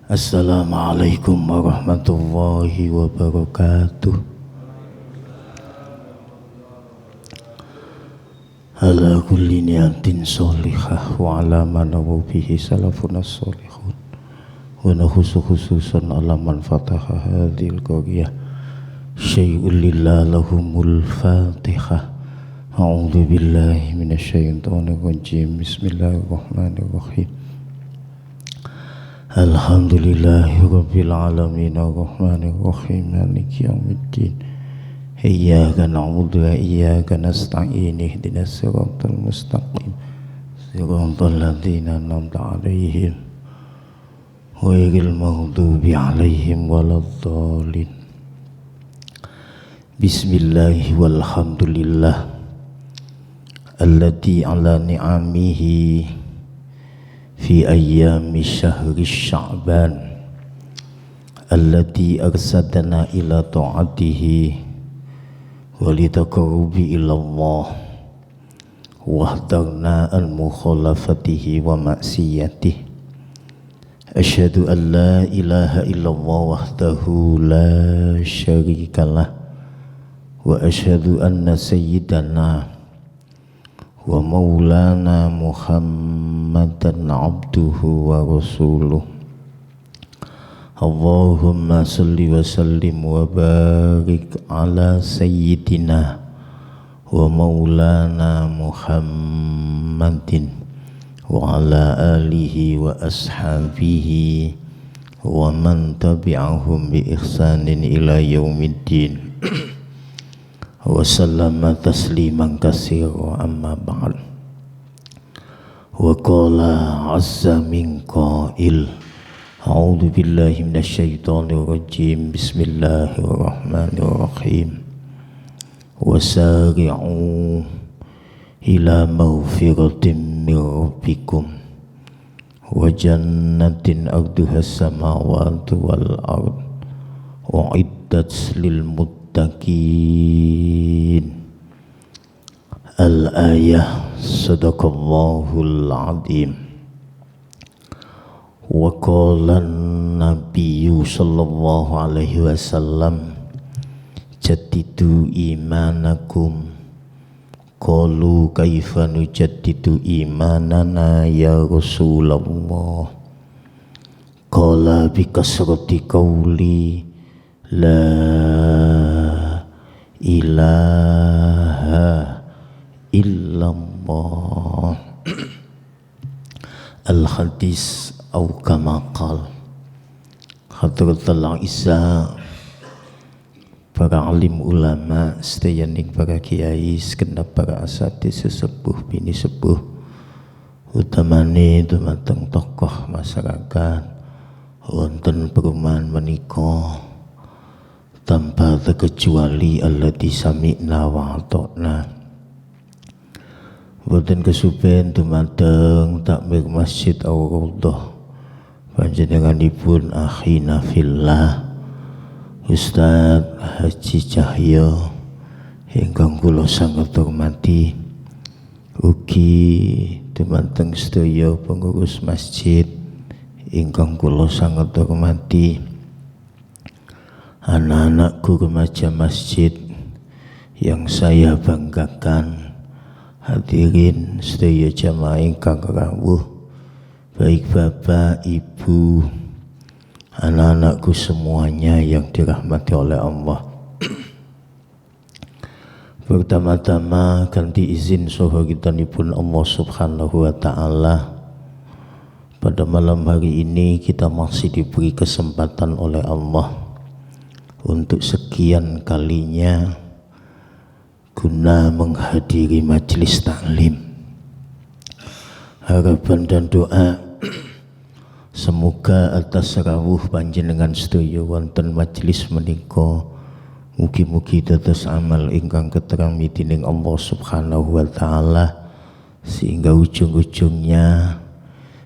Assalamualaikum warahmatullahi wabarakatuh. Ala kulli niyatin sholihah wa ala man bihi salafuna sholihun wa nakhusu khususan ala man fataha hadhil qaryah syai'ul lillahumul fatihah. A'udzu billahi minasyaitonir rajim. Bismillahirrahmanirrahim. Alhamdulillahi rabbil alamin arrahmanir rahim maliki yaumiddin. Iyyaka na'budu wa iyyaka nasta'in ihdinas siratal mustaqim siratal ladzina an'amta 'alaihim ghairil maghdubi 'alaihim waladdallin. Bismillahi walhamdulillah alladzi 'ala ni'amihi fi ayyami syahri sya'ban alladzi arsadana ila ta'atihi wa litaqarrubi ilallah wahdarna al-mukhalafatihi wa ma'siyatihi. Asyhadu an la ilaha illallah wahdahu la syarikalah wa asyhadu anna sayyidana wa maulana Muhammadan abduhu wa rasuluh. Allahumma salli wa sallim wa barik ala sayyidina wa maulana Muhammadin wa ala alihi wa ashabihi wa man tabi'ahum bi ihsanin ila yaumiddin. Wa sallama tasliman katsira amma ba'd. Wa qala 'azza min qail a'udzu billahi minasyaitonir rajim. Bismillahirrahmanirrahim. Wasari'u ila maghfiratin min rabbikum wa jannatin arduhas samawati wal ard u'iddat lil muttaqin. Al-ayah. Sadaqallahul azim. Wa qala an-nabiyyu sallallahu alaihi wasallam jaddidu imanakum. Qalu kaifa nujaddidu imanana ya Rasulullah? Qala bi kasrati qawli la ilaha illallah. Al-hadis au kama qal. Hadratul Isa, para alim ulama sedayaning para kiai segenap para asatidz sesepuh bini sepuh utamane dumateng tokoh masyarakat wonten perumahan menika tanpa terkecuali allati sami'na wa ata'na. Boten kesupen dumateng takmir masjid Ar-Raudhah panjenenganipun akhina fillah Ustaz Haji Cahyo ingkang kula sanget hormati, ugi dumateng sedaya pengurus masjid ingkang kula sanget hormati, anak-anakku remaja masjid yang saya banggakan, hadirin sedaya jamaah ingkang rawuh, baik bapak, ibu, anak-anakku semuanya yang dirahmati oleh Allah. Pertama-tama ganti izin sahagitanipun Allah subhanahu wa ta'ala, pada malam hari ini kita masih diberi kesempatan oleh Allah untuk sekian kalinya guna menghadiri majelis taklim. Harapan dan doa semoga atas rawuh panjenengan sedaya wonten majelis menika mugi-mugi dados amal ingkang keterami dening Allah subhanahu wa ta'ala, sehingga ujung-ujungnya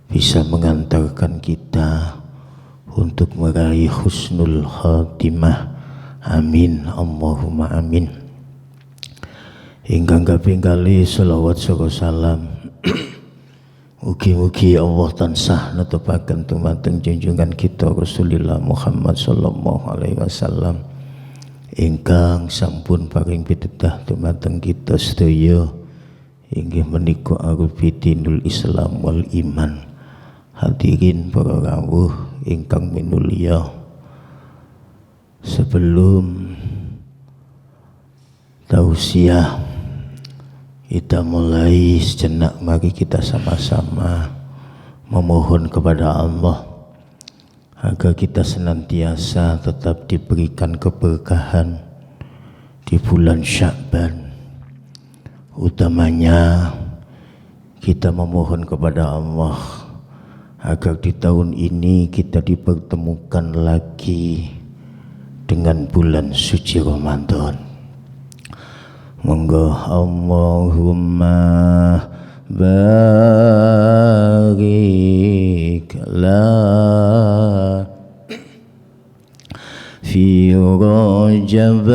bisa mengantarkan kita untuk meraih husnul khatimah. Amin Allahumma amin. Ingkang kaping kalih selawat saha salam Mugi-mugi Allah tansah netepaken dumateng junjungan kita Rasulullah Muhammad sallallahu alaihi wasallam ingkang sampun paring pitedah dumateng kita sedaya inggih menika arifidinul Islam wal iman. Hadirin para rawuh ingkang minulya, sebelum tausiah kita mulai sejenak, mari kita sama-sama memohon kepada Allah agar kita senantiasa tetap diberikan keberkahan di bulan Sya'ban. Utamanya kita memohon kepada Allah agar di tahun ini kita dipertemukan lagi dengan bulan suci Ramadan. Monggo Allahumma barik la fi Rajab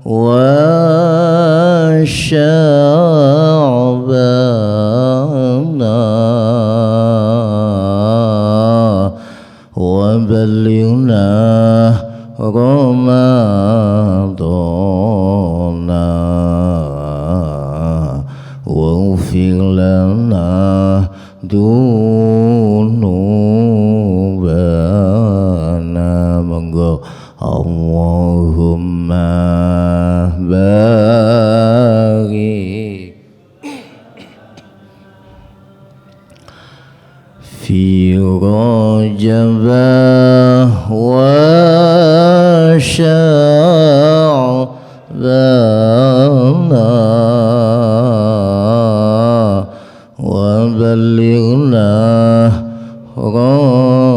wa Sya'ban wa balighna Ramadan waghfir lana dunubana. Monggo Allahumma barik fi Rajab wa Sya'ban wa balighna Ramadan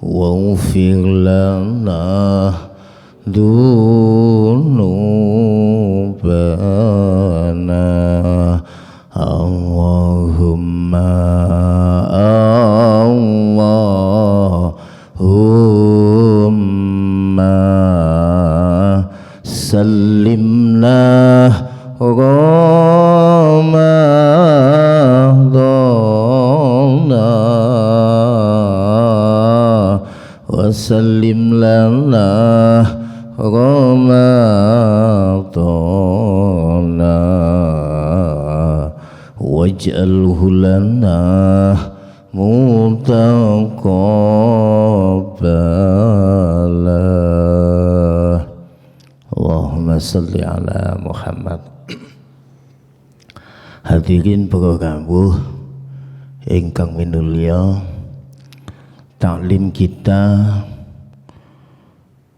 waghfir lana dunubana. Allahumma sallimna Ramadan wa sallim lana Ramadan waj'alhu lana mutaqabbala. Allahumma salli ala Muhammad. Hadirin para rawuh ingkang minulya, taklim kita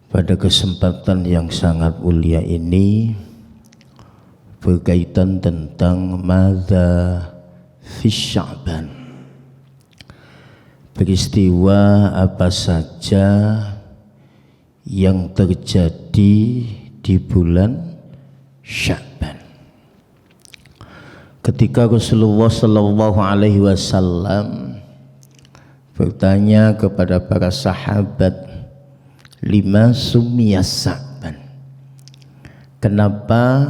pada kesempatan yang sangat mulia ini berkaitan tentang madza fi Sya'ban. Peristiwa apa saja yang terjadi di bulan Sya'ban. Ketika Rasulullah sallallahu alaihi wasallam bertanya kepada para sahabat, lima sumiyas Sya'ban, kenapa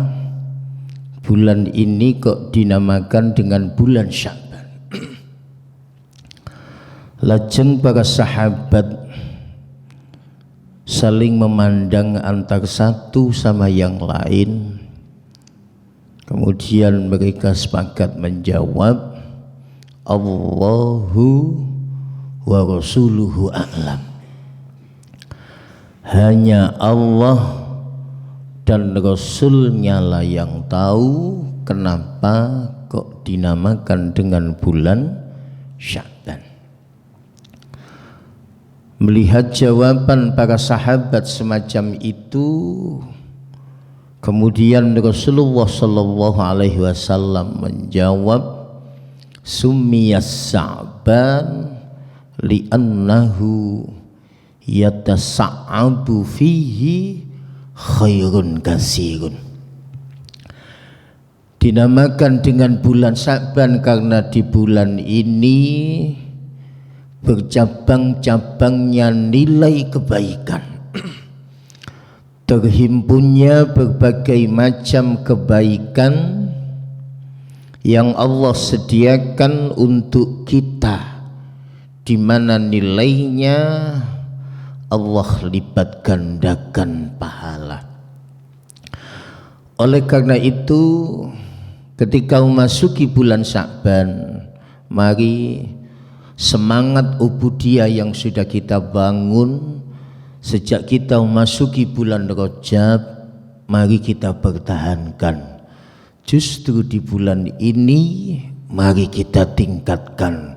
bulan ini kok dinamakan dengan bulan Sya'ban? Lajeng para sahabat saling memandang antar satu sama yang lain, kemudian mereka sepakat menjawab, Allahu wa rasuluhu a'lam. Hanya Allah dan Rasulnya lah yang tahu kenapa kok dinamakan dengan bulan Sya'ban. Melihat jawaban para sahabat semacam itu, kemudian Rasulullah sallallahu alaihi wasallam menjawab, Summiyas Sya'ban li'annahu yatasa'abu fihi khairun kasirun. Dinamakan dengan bulan Sya'ban karena di bulan ini bercabang-cabangnya nilai kebaikan, terhimpunnya berbagai macam kebaikan yang Allah sediakan untuk kita, di mana nilainya Allah lipat gandakan pahala. Oleh karena itu, ketika memasuki bulan Sya'ban, mari semangat ubudiyah yang sudah kita bangun sejak kita memasuki bulan Rajab, mari kita pertahankan. Justru di bulan ini mari kita tingkatkan,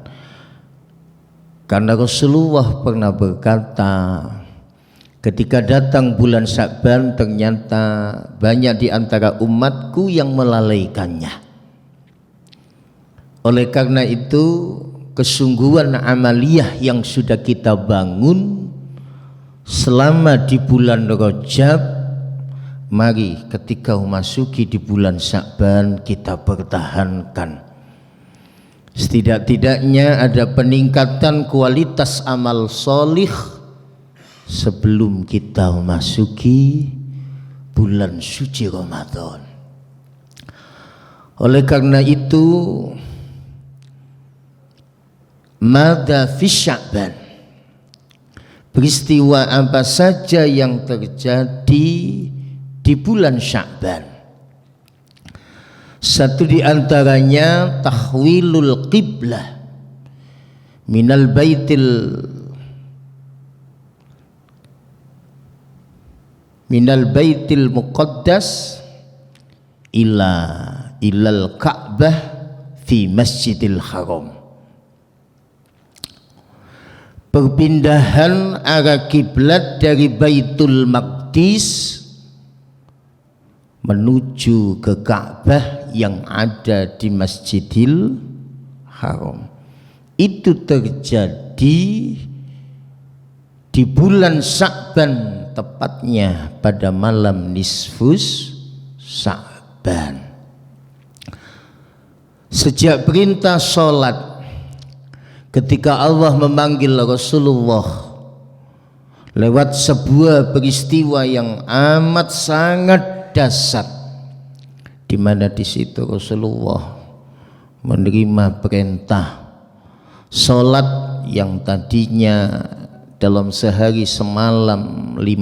karena Rasulullah pernah berkata, ketika datang bulan Sya'ban ternyata banyak di antara umatku yang melalaikannya. Oleh karena itu, kesungguhan amaliyah yang sudah kita bangun selama di bulan Rajab, mari ketika memasuki di bulan Sya'ban kita pertahankan. Setidak-tidaknya ada peningkatan kualitas amal solih sebelum kita memasuki bulan suci Ramadan. Oleh karena itu, madza fi Sya'ban, peristiwa apa saja yang terjadi di bulan Sya'ban. Satu di antaranya tahwilul qiblah minal baitil muqaddas ilal Ka'bah fi Masjidil Haram. Perpindahan arah kiblat dari Baitul Maqdis menuju ke Ka'bah yang ada di Masjidil Haram. Itu terjadi di bulan Sya'ban, tepatnya pada malam nisfus Sya'ban. Sejak perintah sholat, ketika Allah memanggil Rasulullah lewat sebuah peristiwa yang amat sangat dasar, di mana di situ Rasulullah menerima perintah sholat yang tadinya dalam sehari semalam 50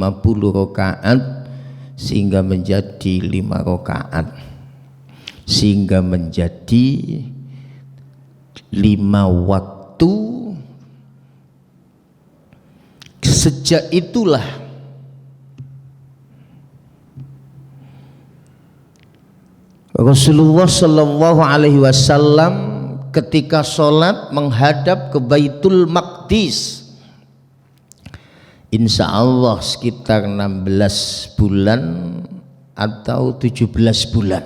rakaat sehingga menjadi 5 rakaat, sehingga menjadi 5 waktu. Sejak itulah Rasulullah Shallallahu Alaihi Wasallam ketika sholat menghadap ke Baitul Maqdis, insya Allah sekitar 16 bulan atau 17 bulan.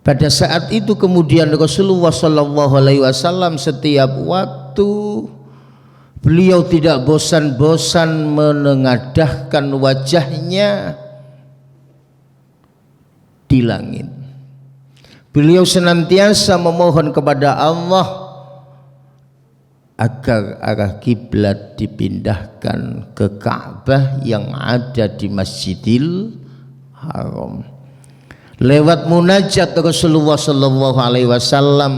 Pada saat itu kemudian Rasulullah Shallallahu Alaihi Wasallam setiap waktu beliau tidak bosan-bosan menengadahkan wajahnya di langit. Beliau senantiasa memohon kepada Allah agar arah kiblat dipindahkan ke Ka'bah yang ada di Masjidil Haram. Lewat munajat Rasulullah Sallallahu Alaihi Wasallam,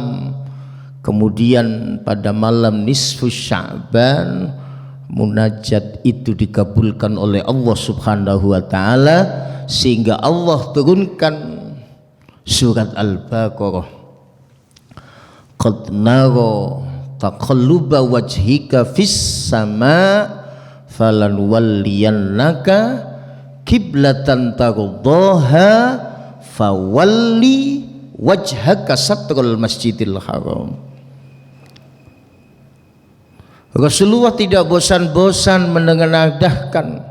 kemudian pada malam nisfu Sya'ban munajat itu dikabulkan oleh Allah Subhanahu Wa Taala, sehingga Allah turunkan surat Al-Baqarah, qad nara taqalluba wajhika fis sama falanwalliyannaka kiblatan tardaha fawalli wajhaka satrul Masjidil Haram. Rasulullah tidak bosan-bosan menengadahkan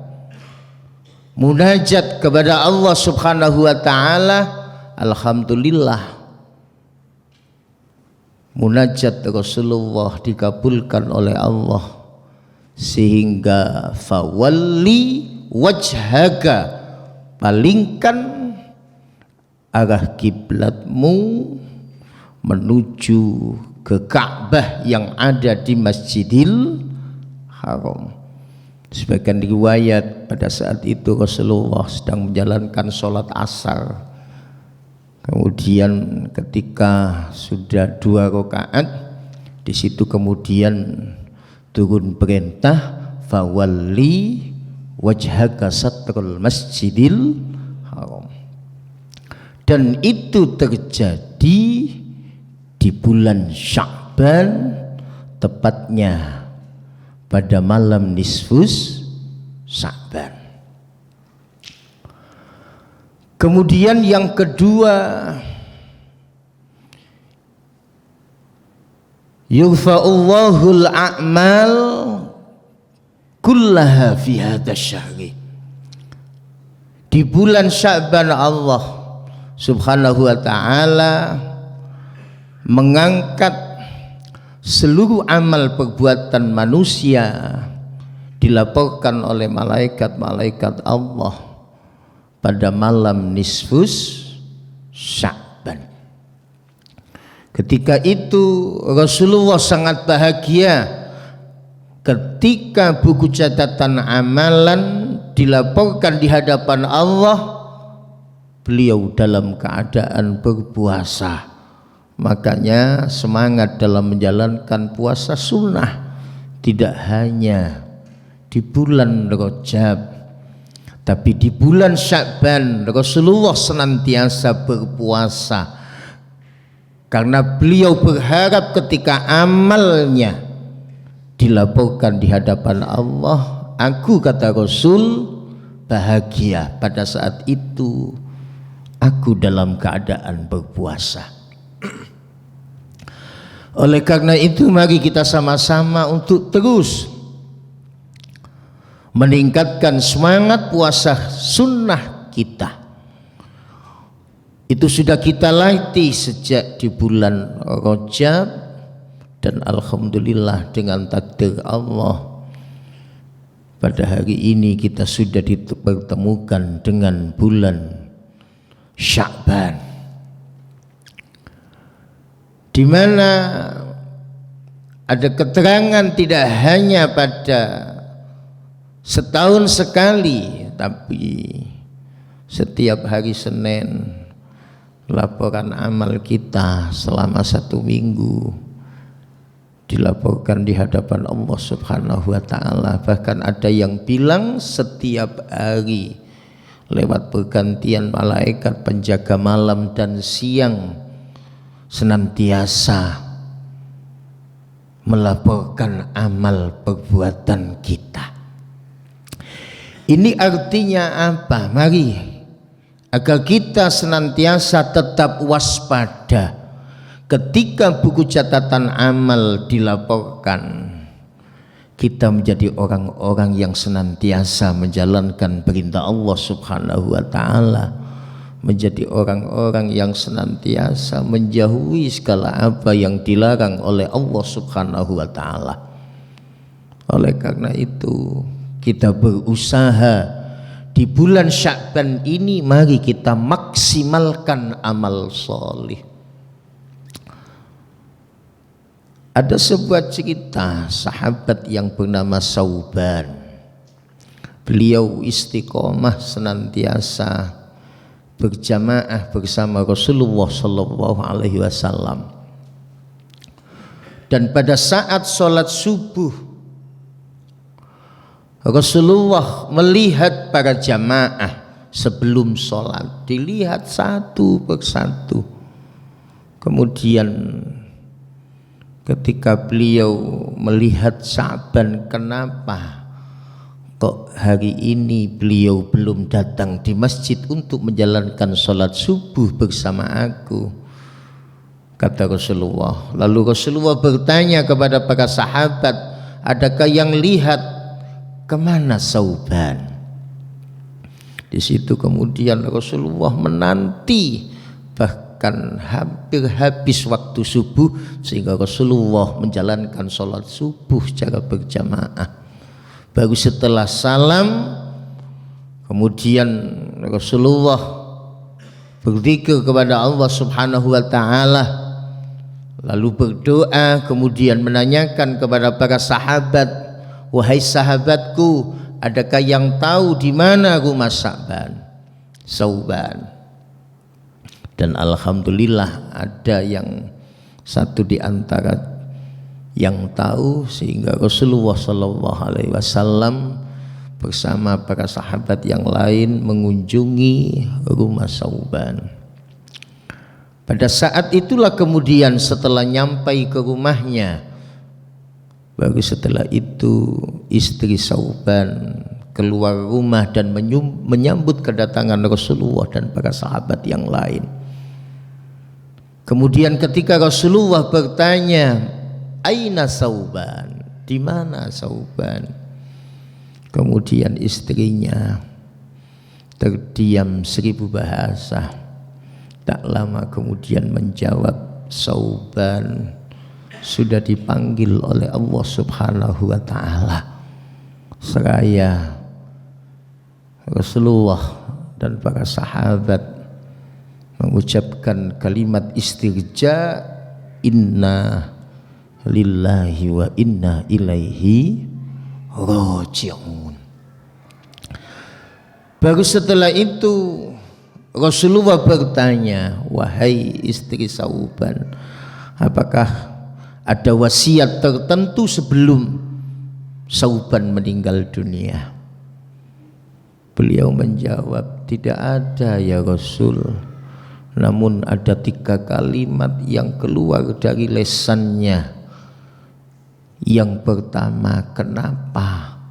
munajat kepada Allah Subhanahu wa taala. Alhamdulillah, munajat Rasulullah dikabulkan oleh Allah, sehingga fawalli wajhaka, palingkan arah kiblatmu menuju ke Ka'bah yang ada di Masjidil Haram. Sebagian riwayat pada saat itu Rasulullah sedang menjalankan sholat asar. Kemudian ketika sudah 2 rakaat, di situ kemudian turun perintah fawalli wajhaka satrul masjidil haram. Dan itu terjadi di bulan Sya'ban, tepatnya pada malam nisfus Sya'ban. Kemudian yang kedua, yurfa'ullahul a'mal kullaha fi hadzal syahri. Di bulan Sya'ban Allah Subhanahu wa ta'ala mengangkat seluruh amal perbuatan manusia, dilaporkan oleh malaikat-malaikat Allah pada malam nisfus Sya'ban. Ketika itu Rasulullah sangat bahagia ketika buku catatan amalan dilaporkan di hadapan Allah, beliau dalam keadaan berpuasa. Makanya semangat dalam menjalankan puasa sunnah, tidak hanya di bulan Rajab, tapi di bulan Sya'ban Rasulullah senantiasa berpuasa, karena beliau berharap ketika amalnya dilaporkan di hadapan Allah, aku, kata Rasul, bahagia pada saat itu aku dalam keadaan berpuasa. Oleh karena itu mari kita sama-sama untuk terus meningkatkan semangat puasa sunnah kita. Itu sudah kita latih sejak di bulan Rajab, dan alhamdulillah dengan takdir Allah pada hari ini kita sudah dipertemukan dengan bulan Sya'ban, di mana ada keterangan tidak hanya pada setahun sekali, tapi setiap hari Senin laporan amal kita selama 1 minggu dilaporkan di hadapan Allah Subhanahu wa ta'ala. Bahkan ada yang bilang setiap hari lewat pergantian malaikat penjaga malam dan siang senantiasa melaporkan amal perbuatan kita. Ini artinya apa? Mari, agar kita senantiasa tetap waspada ketika buku catatan amal dilaporkan, kita menjadi orang-orang yang senantiasa menjalankan perintah Allah Subhanahu wa ta'ala, menjadi orang-orang yang senantiasa menjauhi segala apa yang dilarang oleh Allah Subhanahu wa ta'ala. Oleh karena itu kita berusaha di bulan Sya'ban ini, mari kita maksimalkan amal solih. Ada sebuah cerita sahabat yang bernama Sauban. Beliau istiqomah senantiasa berjamaah bersama Rasulullah sallallahu alaihi wasallam. Dan pada saat sholat subuh, Rasulullah melihat para jamaah sebelum sholat, dilihat satu persatu. Kemudian ketika beliau melihat Sya'ban, kenapa kok hari ini beliau belum datang di masjid untuk menjalankan sholat subuh bersama aku, kata Rasulullah. Lalu Rasulullah bertanya kepada para sahabat, adakah yang lihat kemana Sauban? Di situ kemudian Rasulullah menanti, bahkan hampir habis waktu subuh, sehingga Rasulullah menjalankan sholat subuh secara berjamaah. Baru setelah salam, kemudian Rasulullah berzikir kepada Allah Subhanahu wa ta'ala, lalu berdoa, kemudian menanyakan kepada para sahabat, wahai sahabatku, adakah yang tahu di mana rumah Sauban? Dan alhamdulillah ada yang satu di antara yang tahu, sehingga Rasulullah Shallallahu Alaihi Wasallam bersama para sahabat yang lain mengunjungi rumah Sauban. Pada saat itulah kemudian setelah nyampai ke rumahnya, baru setelah itu istri Sauban keluar rumah dan menyambut kedatangan Rasulullah dan para sahabat yang lain. Kemudian ketika Rasulullah bertanya, "Aina Sauban?" Di mana Sauban? Kemudian istrinya terdiam 1000 bahasa. Tak lama kemudian menjawab, "Sauban sudah dipanggil oleh Allah Subhanahu wa Ta'ala." Seraya Rasulullah dan para sahabat mengucapkan kalimat istirja, "Inna lillahi wa inna ilaihi raji'un." Baru setelah itu Rasulullah bertanya, "Wahai istri Sauban, apakah ada wasiat tertentu sebelum Sauban meninggal dunia?" Beliau menjawab, "Tidak ada ya Rasul. Namun ada 3 kalimat yang keluar dari lesannya. Yang pertama, kenapa?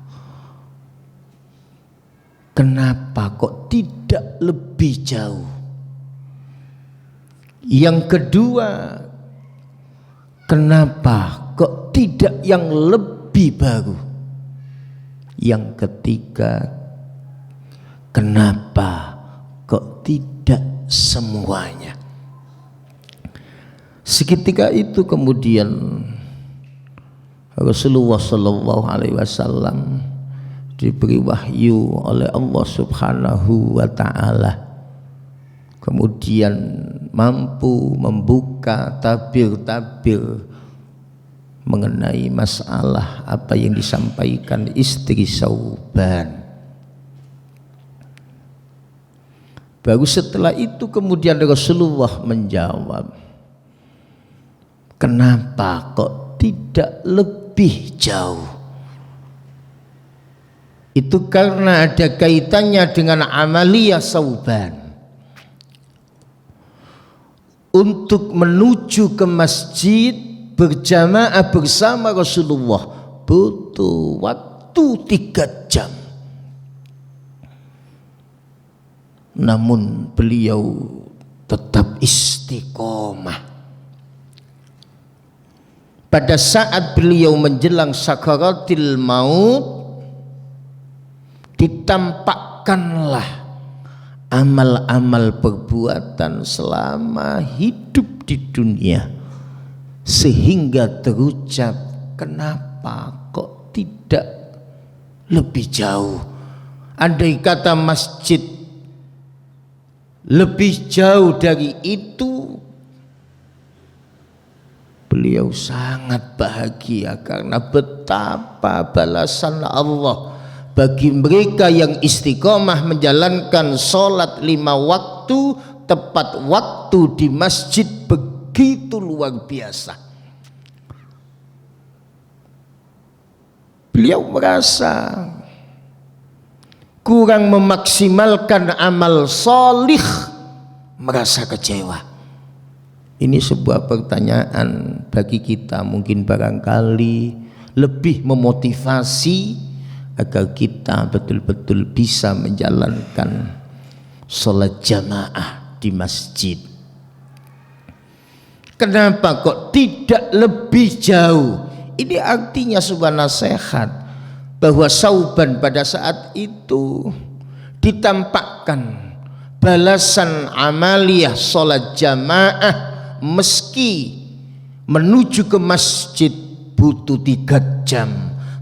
Kenapa kok tidak lebih jauh? Yang kedua, kenapa kok tidak yang lebih baru? Yang ketiga, kenapa kok tidak semuanya?" Seketika itu kemudian Rasulullah Shallallahu Alaihi Wasallam diberi wahyu oleh Allah Subhanahu wa Ta'ala, kemudian mampu membuka tabir-tabir mengenai masalah apa yang disampaikan istri Sauban. Baru setelah itu kemudian Rasulullah menjawab, "Kenapa kok tidak lebih jauh?" Itu karena ada kaitannya dengan amaliyah Sauban. Untuk menuju ke masjid berjamaah bersama Rasulullah butuh waktu 3 jam. Namun beliau tetap istiqomah. Pada saat beliau menjelang sakaratil maut, ditampakkanlah amal-amal perbuatan selama hidup di dunia, sehingga terucap, "Kenapa kok tidak lebih jauh?" Andai kata masjid lebih jauh dari itu, beliau sangat bahagia, karena betapa balasan Allah bagi mereka yang istiqomah menjalankan sholat 5 waktu tepat waktu di masjid begitu luar biasa. Beliau merasa kurang memaksimalkan amal solih, merasa kecewa. Ini sebuah pertanyaan bagi kita, mungkin barangkali lebih memotivasi agar kita betul-betul bisa menjalankan sholat jamaah di masjid. Kenapa kok tidak lebih jauh? Ini artinya sebuah nasihat bahwa Sauban pada saat itu ditampakkan balasan amaliyah sholat jamaah, meski menuju ke masjid butuh 3 jam,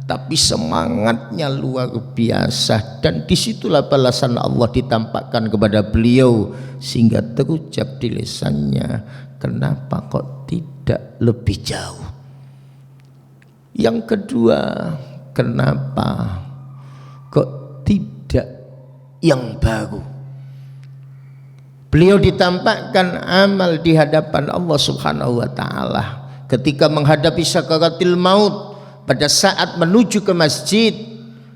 tapi semangatnya luar biasa. Dan disitulah balasan Allah ditampakkan kepada beliau, sehingga terucap di lisannya, "Kenapa kok tidak lebih jauh?" Yang kedua, kenapa kok tidak yang baru. Beliau ditampakkan amal di hadapan Allah Subhanahu wa taala ketika menghadapi sakaratil maut. Pada saat menuju ke masjid,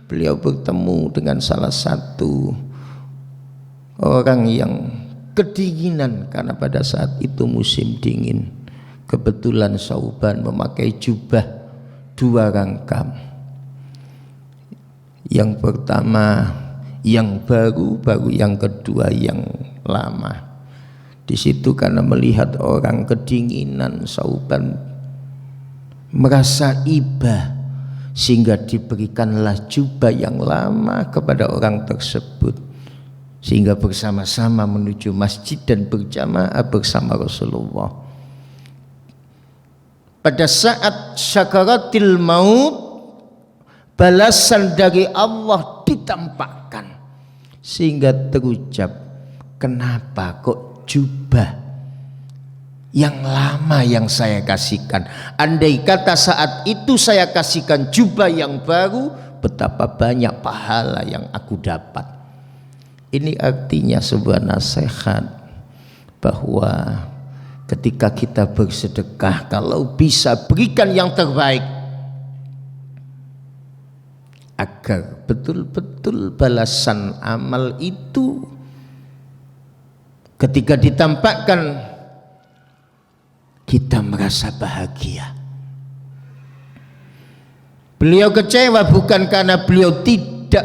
beliau bertemu dengan salah satu orang yang kedinginan karena pada saat itu musim dingin. Kebetulan Sauban memakai jubah 2 rangkam. Yang pertama yang baru, yang kedua yang lama. Di situ karena melihat orang kedinginan, Sauban merasa iba sehingga diberikanlah jubah yang lama kepada orang tersebut, sehingga bersama-sama menuju masjid dan berjamaah bersama Rasulullah. Pada saat sakaratil maut, balasan dari Allah ditampakkan sehingga terucap, kenapa kok jubah yang lama yang saya kasihkan? Andai kata saat itu saya kasihkan jubah yang baru, betapa banyak pahala yang aku dapat. Ini artinya sebuah nasihat bahwa ketika kita bersedekah, kalau bisa berikan yang terbaik agar betul-betul balasan amal itu ketika ditampakkan kita merasa bahagia. Beliau kecewa bukan karena beliau tidak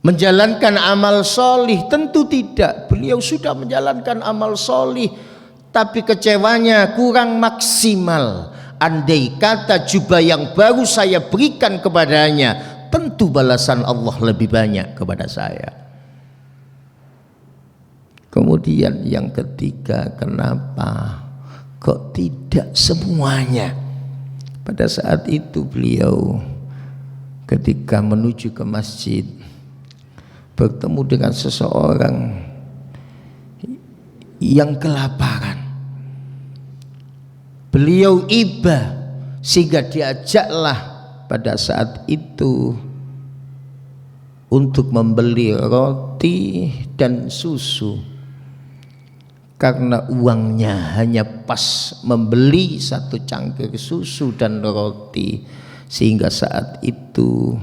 menjalankan amal solih, tentu tidak. Beliau sudah menjalankan amal solih, tapi kecewanya kurang maksimal. Andai kata jubah yang baru saya berikan kepadanya, tentu balasan Allah lebih banyak kepada saya. Kemudian yang ketiga, kenapa kok tidak semuanya? Pada saat itu beliau ketika menuju ke masjid bertemu dengan seseorang yang kelaparan. Beliau iba sehingga diajaklah pada saat itu untuk membeli roti dan susu. Karena uangnya hanya pas membeli 1 cangkir susu dan roti, sehingga saat itu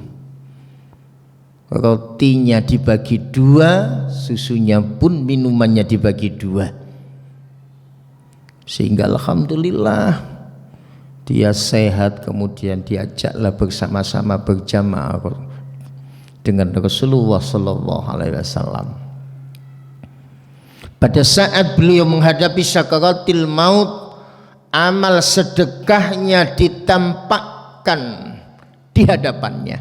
rotinya dibagi 2, susunya pun minumannya dibagi 2, sehingga alhamdulillah dia sehat. Kemudian diajaklah bersama-sama berjamaah dengan Rasulullah Sallallahu Alaihi Wasallam. Pada saat beliau menghadapi sakaratil maut, amal sedekahnya ditampakkan di hadapannya,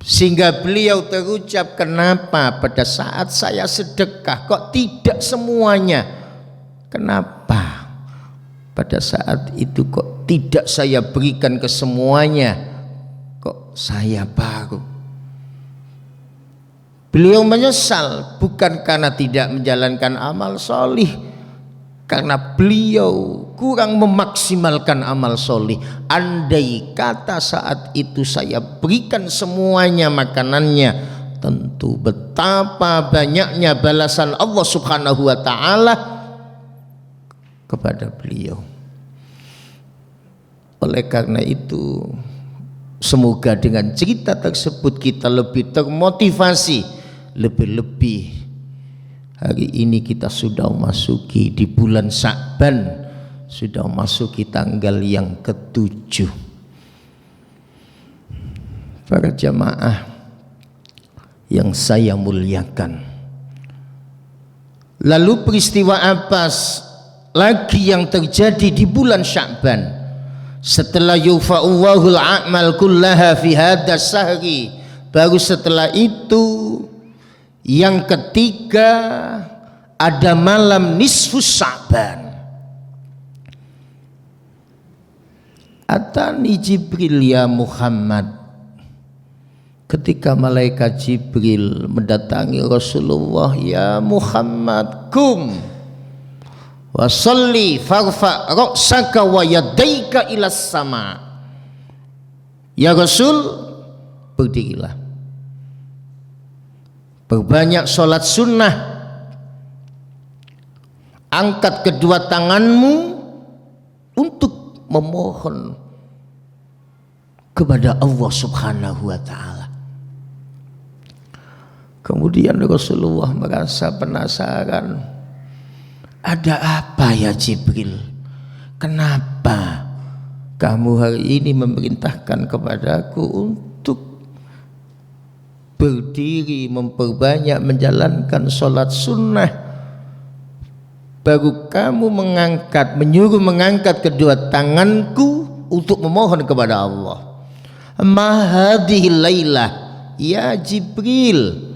sehingga beliau terucap, kenapa pada saat saya sedekah kok tidak semuanya? Kenapa pada saat itu kok tidak saya berikan ke semuanya? Kok saya baru? Beliau menyesal bukan karena tidak menjalankan amal solih, karena beliau kurang memaksimalkan amal solih. Andai kata saat itu saya berikan semuanya makanannya, tentu betapa banyaknya balasan Allah Subhanahu wa taala kepada beliau. Oleh karena itu, semoga dengan cerita tersebut kita lebih termotivasi. Lebih-lebih hari ini kita sudah memasuki di bulan Sya'ban, sudah memasuki tanggal yang ke-7. Para jamaah yang saya muliakan, lalu peristiwa apa lagi yang terjadi di bulan Sya'ban setelah yufa'ullahul a'mal kullaha fi hadas sahri? Baru setelah itu yang ketiga, ada malam nisfus Sya'ban. Atani Jibril ya Muhammad. Ketika malaikat Jibril mendatangi Rasulullah, ya Muhammad, kum wa salli farfa ra'saka wa yadaika ilas sama. Ya Rasul, berdirilah. Perbanyak sholat sunnah. Angkat kedua tanganmu untuk memohon kepada Allah Subhanahu wa ta'ala. Kemudian Rasulullah merasa penasaran, ada apa ya Jibril? Kenapa kamu hari ini memerintahkan kepadaku untuk berdiri memperbanyak menjalankan sholat sunnah, baru kamu menyuruh mengangkat kedua tanganku untuk memohon kepada Allah. Ma hadhil lailah ya Jibril,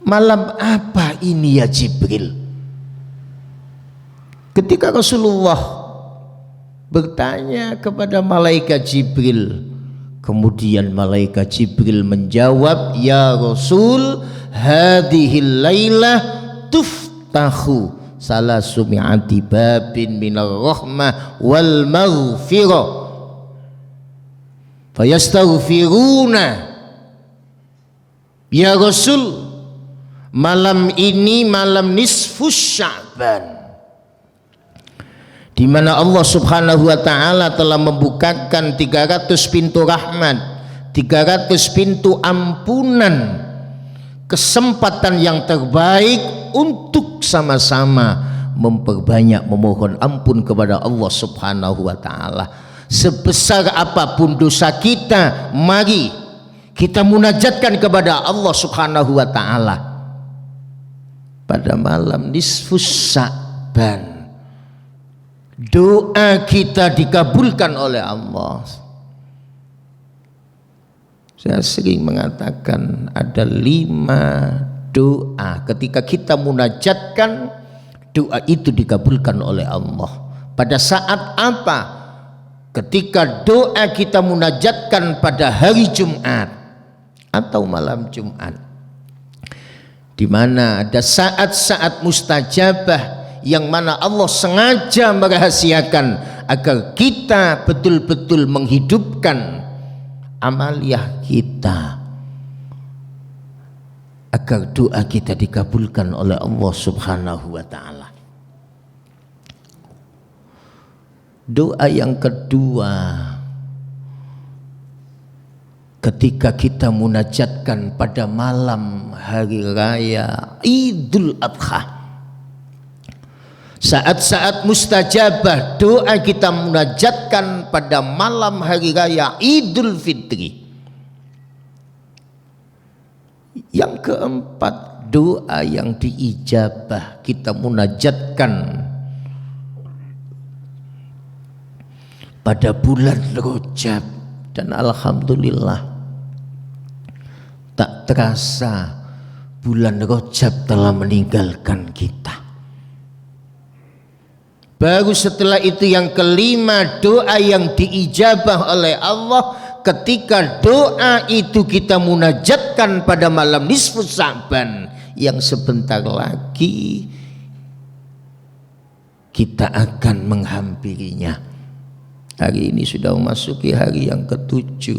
malam apa ini ya Jibril? Ketika Rasulullah bertanya kepada malaikat Jibril, kemudian malaikat Jibril menjawab, ya Rasul, hadhil lailah tuftahu salasu mi'ati babin minar rahmah wal maghfirah fayastaghfiruna. Ya Rasul, malam ini malam nisfus Sya'ban, di mana Allah Subhanahu wa ta'ala telah membukakan 300 pintu rahmat, 300 pintu ampunan, kesempatan yang terbaik untuk sama-sama memperbanyak memohon ampun kepada Allah Subhanahu wa ta'ala. Sebesar apapun dosa kita, mari kita munajatkan kepada Allah Subhanahu wa ta'ala pada malam nisfus Sya'ban. Doa kita dikabulkan oleh Allah. Saya sering mengatakan ada 5 doa ketika kita munajatkan, doa itu dikabulkan oleh Allah. Pada saat apa? Ketika doa kita munajatkan pada hari Jumat atau malam Jumat, di mana ada saat-saat mustajabah yang mana Allah sengaja merahasiakan agar kita betul-betul menghidupkan amaliyah kita, agar doa kita dikabulkan oleh Allah Subhanahu wa ta'ala. Doa yang kedua, ketika kita munajatkan pada malam hari raya Idul Adha, saat-saat mustajabah doa kita munajatkan pada malam hari raya Idul Fitri. Yang keempat, doa yang diijabah kita munajatkan pada bulan Rajab, dan alhamdulillah tak terasa bulan Rajab telah meninggalkan kita. Baru setelah itu yang kelima, doa yang diijabah oleh Allah ketika doa itu kita munajatkan pada malam nisfus Sya'ban, yang sebentar lagi kita akan menghampirinya. Hari ini sudah memasuki hari yang ke-7.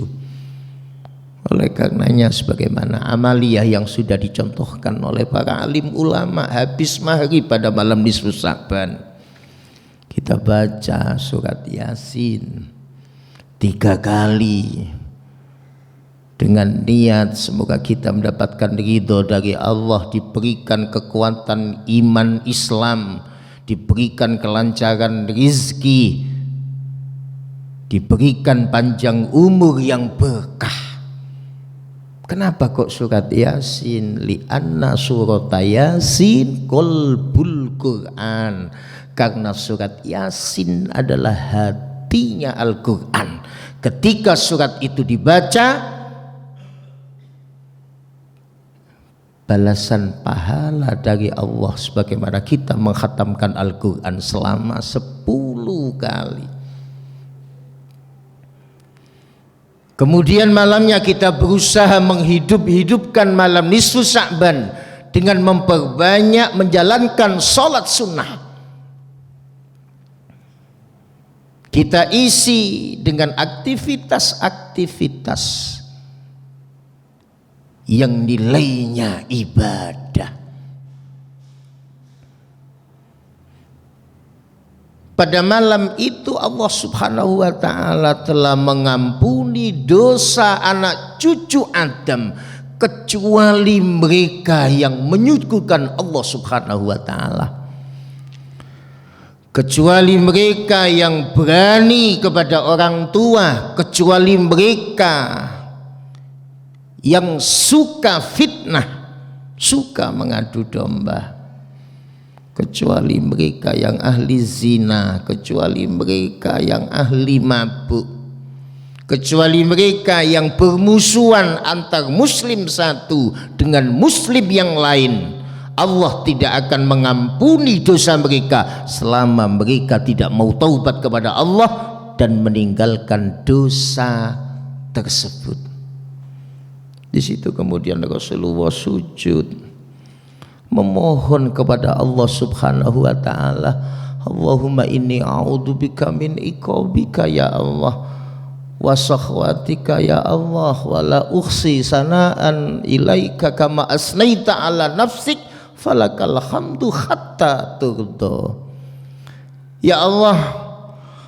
Oleh karenanya, sebagaimana amaliyah yang sudah dicontohkan oleh para alim ulama, habis maghrib pada malam nisfus Sya'ban kita baca surat Yasin 3 kali dengan niat semoga kita mendapatkan ridho dari Allah, diberikan kekuatan iman Islam, diberikan kelancaran rizki, diberikan panjang umur yang berkah. Kenapa kok surat Yasin? Li'anna surat Yasin qalbul Quran, karena surat Yasin adalah hatinya Al-Quran. Ketika surat itu dibaca, balasan pahala dari Allah sebagaimana kita mengkhatamkan Al-Quran selama 10 kali. Kemudian malamnya kita berusaha menghidupkan malam nisfus Sya'ban dengan memperbanyak menjalankan sholat sunnah. kita isi dengan aktivitas-aktivitas yang nilainya ibadah. Pada malam itu Allah Subhanahu wa taala telah mengampuni dosa anak cucu Adam, kecuali mereka yang menyekutukan Allah Subhanahu wa taala. Kecuali mereka yang berani kepada orang tua, kecuali mereka yang suka fitnah, suka mengadu domba, kecuali mereka yang ahli zina, kecuali mereka yang ahli mabuk, kecuali mereka yang bermusuhan antar muslim satu dengan muslim yang lain. Allah tidak akan mengampuni dosa mereka selama mereka tidak mau taubat kepada Allah dan meninggalkan dosa tersebut. Di situ kemudian Rasulullah sujud memohon kepada Allah Subhanahu wa taala, Allahumma inni a'udzubika min iqabika ya Allah wa sakhwatika ya Allah wa la ukhsi sanaan ilaika kama asnaita ala nafsik falakal hamdu hatta turda. Ya Allah,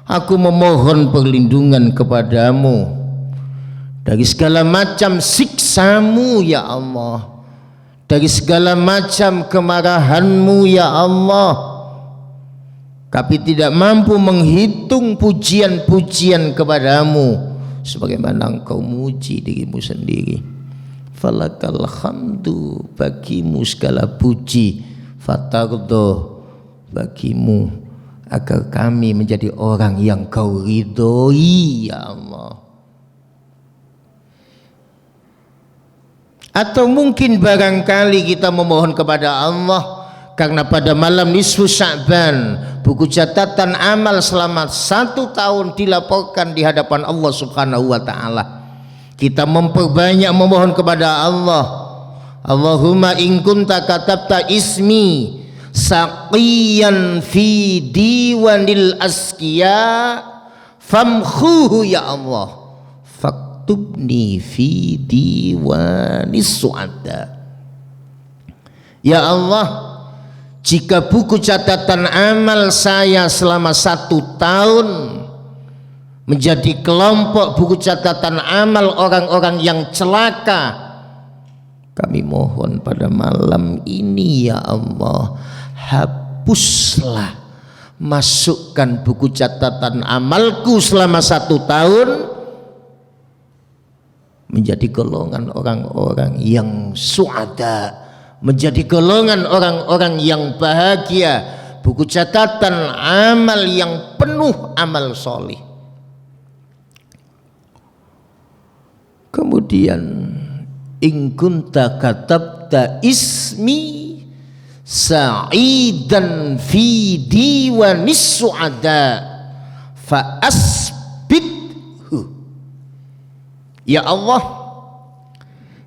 aku memohon perlindungan kepadamu dari segala macam siksamu ya Allah, dari segala macam kemarahanmu ya Allah. Kami tidak mampu menghitung pujian-pujian kepadamu sebagaimana engkau muji dirimu sendiri. Falakal hamdu, bagimu segala puji, fatardo, bagimu agar kami menjadi orang yang kau ridhoi ya Allah. Atau mungkin barangkali kita memohon kepada Allah karena pada malam nisfu Sya'ban buku catatan amal selama 1 tahun dilaporkan di hadapan Allah Subhanahu wa taala. Kita memperbanyak memohon kepada Allah, Allahumma in kunta katabta ismi saqiyan fi diwanil asqiya famkhuhu ya Allah faktubni fi diwanis su'ada. Ya Allah, jika buku catatan amal saya selama 1 tahun menjadi kelompok buku catatan amal orang-orang yang celaka, kami mohon pada malam ini ya Allah, hapuslah, masukkan buku catatan amalku selama 1 tahun menjadi golongan orang-orang yang suada, menjadi golongan orang-orang yang bahagia, buku catatan amal yang penuh amal solih. Kemudian in kunta katabta ismi sa'idan fi diwanis su'ada fa asbithu. Ya Allah,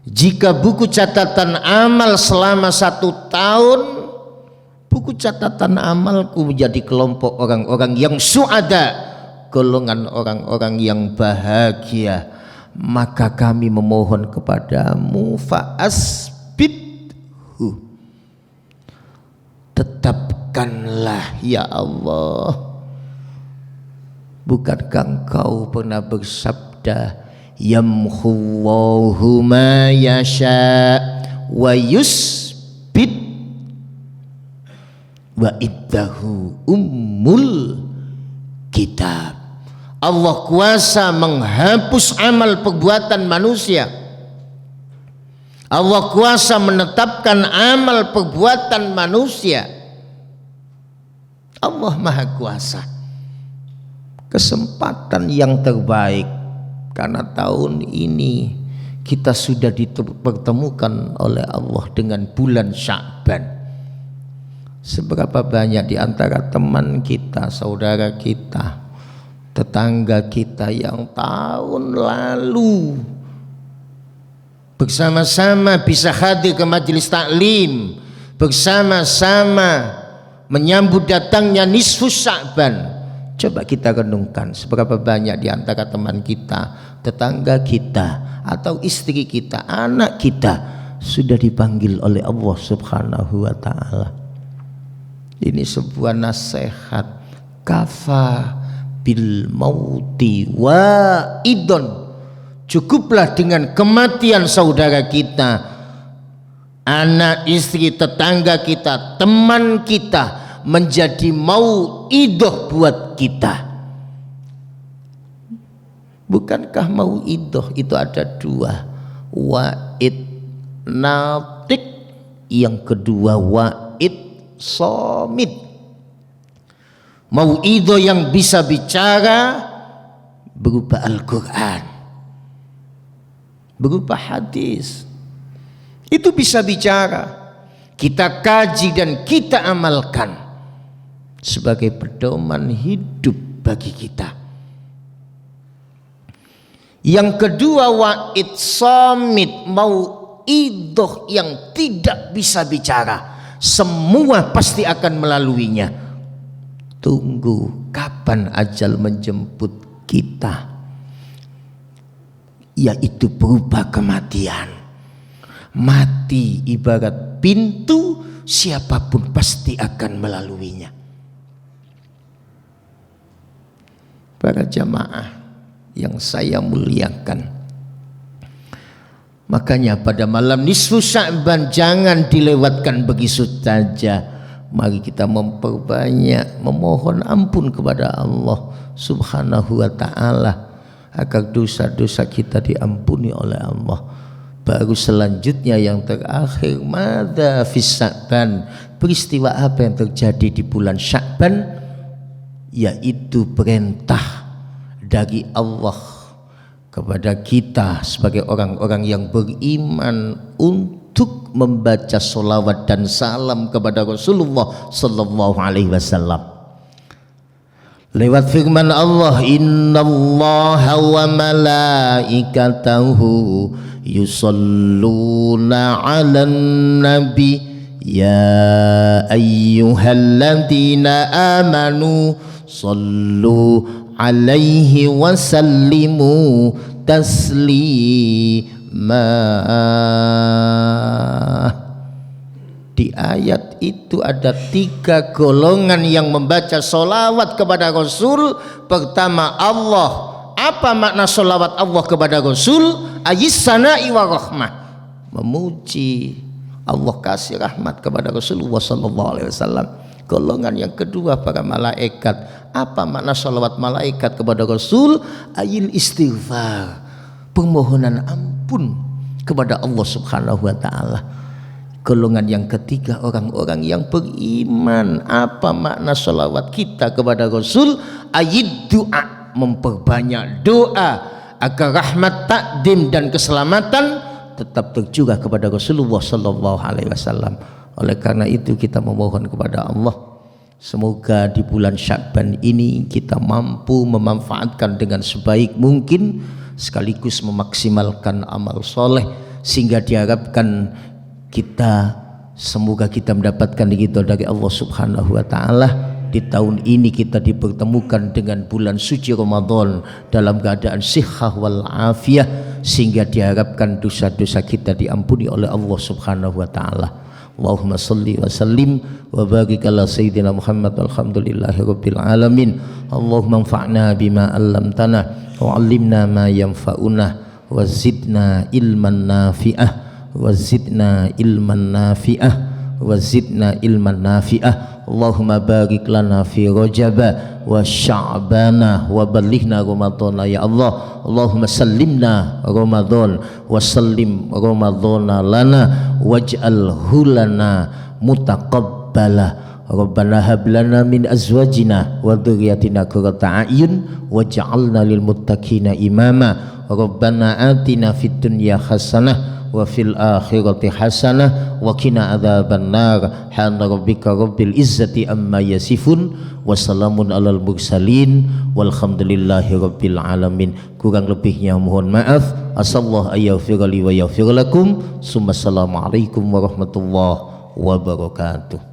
jika buku catatan amal selama 1 tahun, buku catatan amalku menjadi kelompok orang-orang yang su'ada, golongan orang-orang yang bahagia, maka kami memohon kepadamu fa'asbithu, tetapkanlah ya Allah. Bukankah engkau pernah bersabda, yamhullahu ma yasha wa yusbit wa iddahu ummul kitab. Allah kuasa menghapus amal perbuatan manusia. Allah kuasa menetapkan amal perbuatan manusia. Allah Maha Kuasa. Kesempatan yang terbaik, karena tahun ini kita sudah dipertemukan oleh Allah dengan bulan Sya'ban. Seberapa banyak di antara teman kita, saudara kita, tetangga kita yang tahun lalu bersama-sama bisa hadir ke majelis taklim, bersama-sama menyambut datangnya nisfu Sya'ban, Coba kita renungkan, seberapa banyak di antara teman kita, tetangga kita, atau istri kita, anak kita sudah dipanggil oleh Allah Subhanahu wa ta'ala. Ini sebuah nasihat. Kafa bil mauti wa'idun, cukuplah dengan kematian saudara kita, anak, istri, tetangga kita, teman kita, menjadi mau'idoh buat kita. Bukankah mau'idoh itu ada dua, wa'id natik, yang kedua wa'id somit. Mau'idoh yang bisa bicara berupa Al-Quran, berupa hadis, itu bisa bicara, kita kaji dan kita amalkan sebagai pedoman hidup bagi kita. Yang kedua wa'id somit, mau'idoh yang tidak bisa bicara, semua pasti akan melaluinya. Tunggu kapan ajal menjemput kita, yaitu berupa kematian. Mati ibarat pintu, siapapun pasti akan melaluinya. Para jamaah yang saya muliakan, makanya pada malam nisfu Sya'ban jangan dilewatkan begitu saja. Mari kita memperbanyak memohon ampun kepada Allah Subhanahu wa ta'ala agar dosa-dosa kita diampuni oleh Allah. Baru selanjutnya yang terakhir, madza fis Sya'ban, peristiwa apa yang terjadi di bulan Sya'ban, yaitu perintah dari Allah kepada kita sebagai orang-orang yang beriman untuk membaca sholawat dan salam kepada Rasulullah sallallahu alaihi wasallam lewat firman Allah, innallaha wa malaikatahu yusalluna 'alan nabi ya ayyuhalladzina amanu sallu alaihi wasallimu taslima. Di ayat itu ada 3 golongan yang membaca sholawat kepada Rasul. Pertama Allah. Apa makna sholawat Allah kepada Rasul? Ayis sana'i wa rahmah, memuji Allah, kasih rahmat kepada Rasulullah sallallahu alaihi wasallam. Golongan yang kedua para malaikat. Apa makna sholawat malaikat kepada Rasul? Ayil istighfar, permohonan ampun kepada Allah Subhanahu wa ta'ala. Golongan yang ketiga orang-orang yang beriman. Apa makna sholawat kita kepada Rasul? Ayid doa, memperbanyak doa agar rahmat, takdim dan keselamatan tetap tercurah kepada Rasulullah sallallahu alaihi wasallam. Oleh karena itu kita memohon kepada Allah, semoga di bulan Sya'ban ini kita mampu memanfaatkan dengan sebaik mungkin, sekaligus memaksimalkan amal soleh, sehingga diharapkan semoga kita mendapatkan ridho dari Allah Subhanahu wa ta'ala. Di tahun ini kita dipertemukan dengan bulan suci Ramadan dalam keadaan sihah wal afiyah, sehingga diharapkan dosa-dosa kita diampuni oleh Allah Subhanahu wa ta'ala. Allahumma salli wa sallim wa barik ala sayyidina Muhammad walhamdulillahi rabbil alamin. Allahumma anfa'na bima 'allamtana wa 'allimna ma yanfa'una wa zidna ilman nafi'ah wa zidna ilman nafi'ah wa zidna ilman nafi'ah. Allahumma barik lana fi Rajaba wa Sya'bana wa balighna Ramadhana ya Allah. Allahumma sallimna Ramadan wa sallim Ramadhana lana waj'alhu lana mutaqabbala. Rabbana hab lana min azwajina wa dhurriyyatina qurrata a'yun waj'alna lil muttaqina imama. Rabbana atina fid dunya hasanah wa fil akhirati hasanah wa qina adzabannar. Hana rabbika rabbil izzati amma yasifun wa salamun alal mursalin walhamdulillahi rabbil alamin. Kurang lebihnya mohon maaf. Asallahu ayaghfira li wa yaghfir lakum. Assalamualaikum warahmatullahi wabarakatuh.